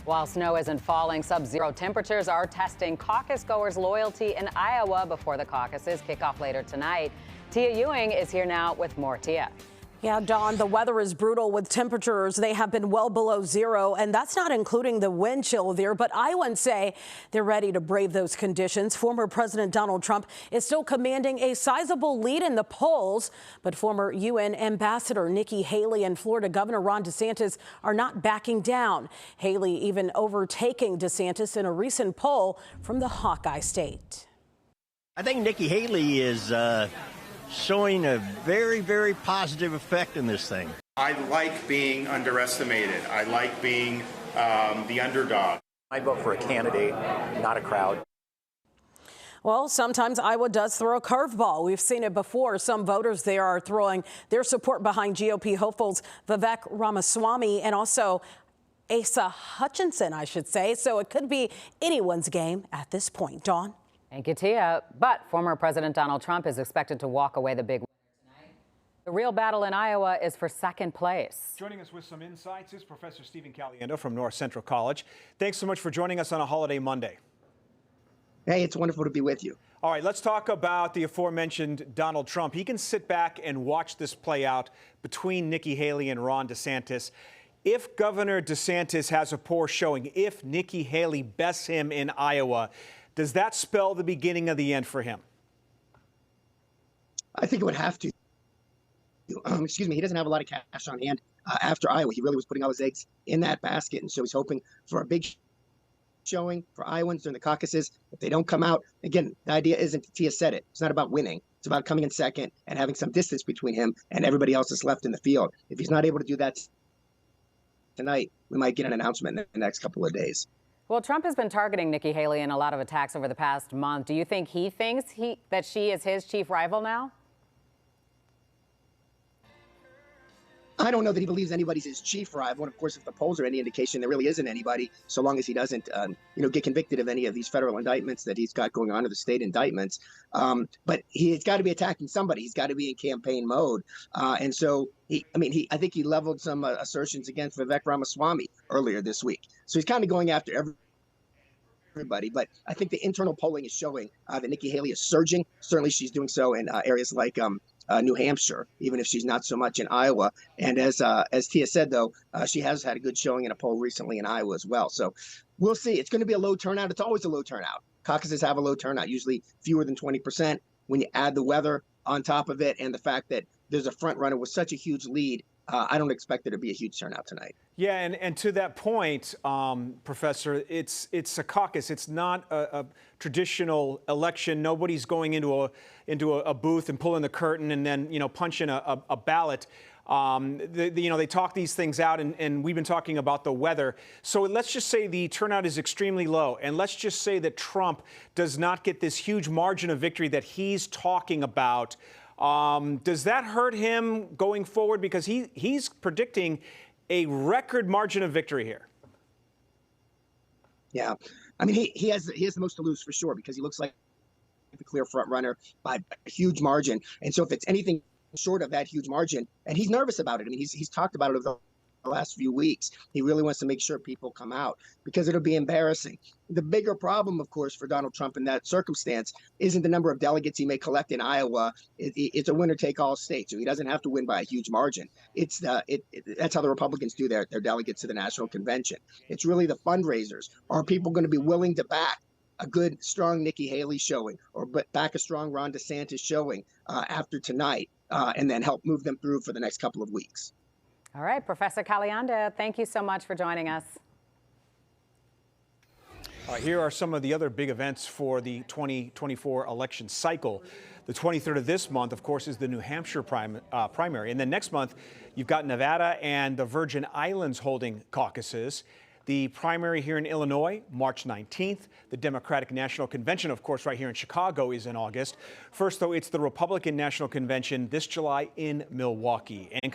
While snow isn't falling, sub-zero temperatures are testing caucus goers' loyalty in Iowa before the caucuses kick off later tonight. Tia Ewing is here now with more. Tia. Yeah, Dawn, the weather is brutal with temperatures. They have been well below zero, and that's not including the wind chill there. But Iowans say they're ready to brave those conditions. Former President Donald Trump is still commanding a sizable lead in the polls. But former UN Ambassador Nikki Haley and Florida Governor Ron DeSantis are not backing down. Haley even overtaking DeSantis in a recent poll from the Hawkeye State. I think Nikki Haley is showing a very, very positive effect in this thing. I like being underestimated. I like being the underdog. I vote for a candidate, not a crowd. Well, sometimes Iowa does throw a curveball. We've seen it before. Some voters there are throwing their support behind GOP hopefuls Vivek Ramaswamy and also Asa Hutchinson, I should say. So it could be anyone's game at this point. Dawn? Thank you, Tia. But former President Donald Trump is expected to walk away the big winner tonight. The real battle in Iowa is for second place. Joining us with some insights is Professor Stephen Caliendo from North Central College. Thanks so much for joining us on a holiday Monday. Hey, it's wonderful to be with you. All right, let's talk about the aforementioned Donald Trump. He can sit back and watch this play out between Nikki Haley and Ron DeSantis. If Governor DeSantis has a poor showing, if Nikki Haley bests him in Iowa, does that spell the beginning of the end for him? I think it would have to. Excuse me, he doesn't have a lot of cash on hand after Iowa. He really was putting all his eggs in that basket, and so he's hoping for a big showing for Iowans during the caucuses. If they don't come out, again, the idea isn't, Tia said it, it's not about winning. It's about coming in second and having some distance between him and everybody else that's left in the field. If he's not able to do that tonight, we might get an announcement in the next couple of days. Well, Trump has been targeting Nikki Haley in a lot of attacks over the past month. Do you think he thinks that she is his chief rival now? I don't know that he believes anybody's his chief rival. And of course, if the polls are any indication, there really isn't anybody, so long as he doesn't, get convicted of any of these federal indictments that he's got going on, or the state indictments. But he's got to be attacking somebody. He's got to be in campaign mode. And so, I think he leveled some assertions against Vivek Ramaswamy earlier this week. So he's kind of going after everybody. But I think the internal polling is showing that Nikki Haley is surging. Certainly, she's doing so in areas like New Hampshire, even if she's not so much in Iowa. And as Tia said, though, she has had a good showing in a poll recently in Iowa as well. So we'll see. It's going to be a low turnout. It's always a low turnout. Caucuses have a low turnout, usually fewer than 20%. When you add the weather on top of it and the fact that there's a front runner with such a huge lead, I don't expect there to be a huge turnout tonight. Yeah, and to that point, Professor, it's a caucus. It's not a traditional election. Nobody's going into a booth and pulling the curtain and then punching a ballot. They talk these things out, and we've been talking about the weather. So let's just say the turnout is extremely low, and let's just say that Trump does not get this huge margin of victory that he's talking about. Does that hurt him going forward? Because he's predicting a record margin of victory here. Yeah, he has the most to lose for sure, because he looks like the clear front runner by a huge margin. And so if it's anything short of that huge margin, and he's nervous about it. He's talked about it over the last few weeks. He really wants to make sure people come out, because it'll be embarrassing. The bigger problem, of course, for Donald Trump in that circumstance isn't the number of delegates he may collect in Iowa. It's a winner-take-all state, so he doesn't have to win by a huge margin. That's how the Republicans do their delegates to the national convention. It's really the fundraisers. Are people going to be willing to back a good, strong Nikki Haley showing, or back a strong Ron DeSantis showing after tonight, and then help move them through for the next couple of weeks? All right, Professor Caliendo, thank you so much for joining us. Here are some of the other big events for the 2024 election cycle. The 23rd of this month, of course, is the New Hampshire primary. And then next month, you've got Nevada and the Virgin Islands holding caucuses. The primary here in Illinois, March 19th. The Democratic National Convention, of course, right here in Chicago is in August. First, though, it's the Republican National Convention this July in Milwaukee. And